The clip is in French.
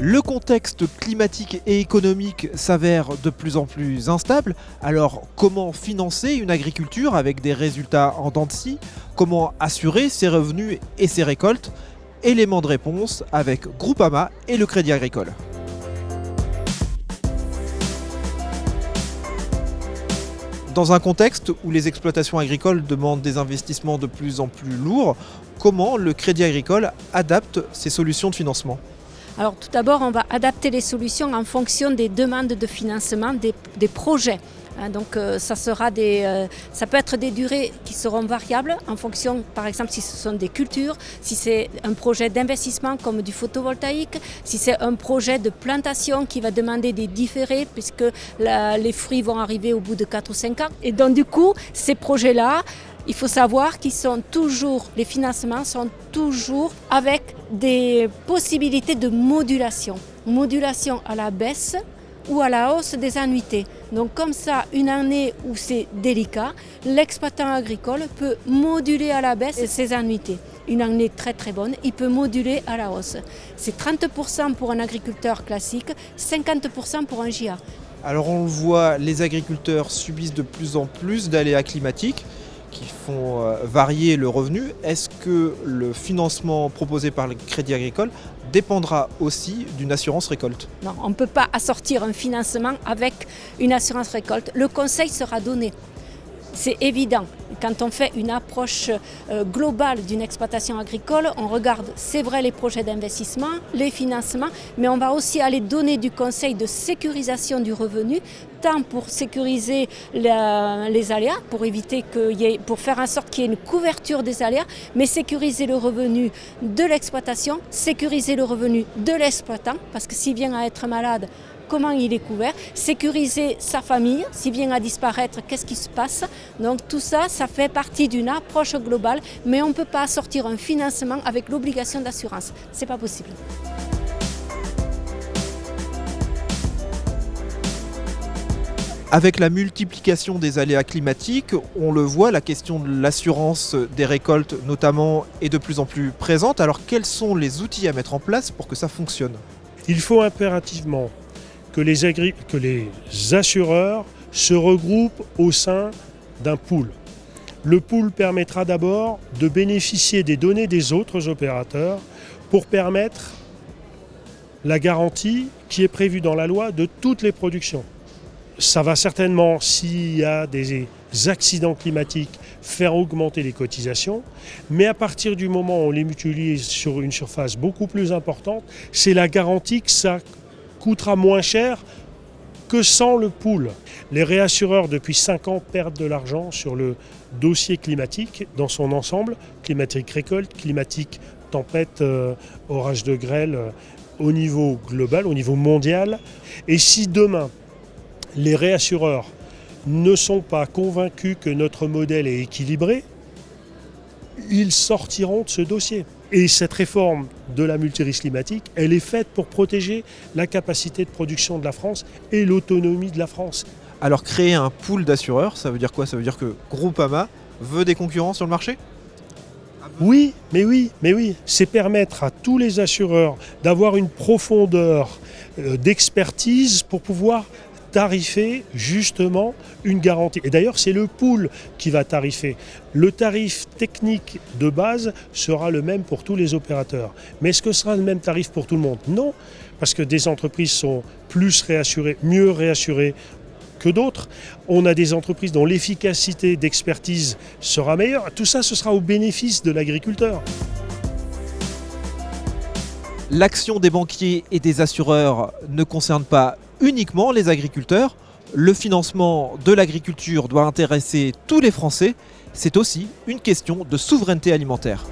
Le contexte climatique et économique s'avère de plus en plus instable. Alors comment financer une agriculture avec des résultats en dents de scie? Comment assurer ses revenus et ses récoltes? Élément de réponse avec Groupama et le Crédit Agricole. Dans un contexte où les exploitations agricoles demandent des investissements de plus en plus lourds, comment le Crédit Agricole adapte ses solutions de financement? Alors tout d'abord, on va adapter les solutions en fonction des demandes de financement des projets. Donc ça peut être des durées qui seront variables en fonction, par exemple, si ce sont des cultures, si c'est un projet d'investissement comme du photovoltaïque, si c'est un projet de plantation qui va demander des différés puisque les fruits vont arriver au bout de 4 ou 5 ans. Et donc du coup, ces projets-là, il faut savoir les financements sont toujours avec des possibilités de modulation. Modulation à la baisse ou à la hausse des annuités. Donc comme ça, une année où c'est délicat, l'exploitant agricole peut moduler à la baisse ses annuités. Une année très très bonne, il peut moduler à la hausse. C'est 30% pour un agriculteur classique, 50% pour un JA. Alors on le voit, les agriculteurs subissent de plus en plus d'aléas climatiques qui font varier le revenu. Est-ce que le financement proposé par le Crédit Agricole dépendra aussi d'une assurance récolte? Non, on ne peut pas assortir un financement avec une assurance récolte. Le conseil sera donné. C'est évident. Quand on fait une approche globale d'une exploitation agricole, on regarde, c'est vrai, les projets d'investissement, les financements, mais on va aussi aller donner du conseil de sécurisation du revenu, tant pour sécuriser les aléas, pour faire en sorte qu'il y ait une couverture des aléas, mais sécuriser le revenu de l'exploitation, sécuriser le revenu de l'exploitant, parce que s'il vient à être malade, comment il est couvert, sécuriser sa famille, s'il vient à disparaître, qu'est-ce qui se passe. Donc tout ça, ça fait partie d'une approche globale, mais on ne peut pas sortir un financement avec l'obligation d'assurance. Ce n'est pas possible. Avec la multiplication des aléas climatiques, on le voit, la question de l'assurance des récoltes notamment est de plus en plus présente. Alors quels sont les outils à mettre en place pour que ça fonctionne? Il faut impérativement que les assureurs se regroupent au sein d'un pool. Le pool permettra d'abord de bénéficier des données des autres opérateurs pour permettre la garantie qui est prévue dans la loi de toutes les productions. Ça va certainement, s'il y a des accidents climatiques, faire augmenter les cotisations, mais à partir du moment où on les mutualise sur une surface beaucoup plus importante, c'est la garantie que ça coûtera moins cher que sans le pool. Les réassureurs, depuis 5 ans, perdent de l'argent sur le dossier climatique dans son ensemble, climatique récolte, climatique tempête, orage de grêle, au niveau global, au niveau mondial. Et si demain, les réassureurs ne sont pas convaincus que notre modèle est équilibré, ils sortiront de ce dossier. Et cette réforme de la multirisque climatique, elle est faite pour protéger la capacité de production de la France et l'autonomie de la France. Alors créer un pool d'assureurs, ça veut dire quoi? Ça veut dire que Groupama veut des concurrents sur le marché? Oui. C'est permettre à tous les assureurs d'avoir une profondeur d'expertise pour pouvoir tarifer justement une garantie. Et d'ailleurs, c'est le pool qui va tarifer. Le tarif technique de base sera le même pour tous les opérateurs. Mais est-ce que ce sera le même tarif pour tout le monde? Non, parce que des entreprises sont plus réassurées, mieux réassurées que d'autres. On a des entreprises dont l'efficacité d'expertise sera meilleure. Tout ça, ce sera au bénéfice de l'agriculteur. L'action des banquiers et des assureurs ne concerne pas uniquement les agriculteurs. Le financement de l'agriculture doit intéresser tous les Français. C'est aussi une question de souveraineté alimentaire.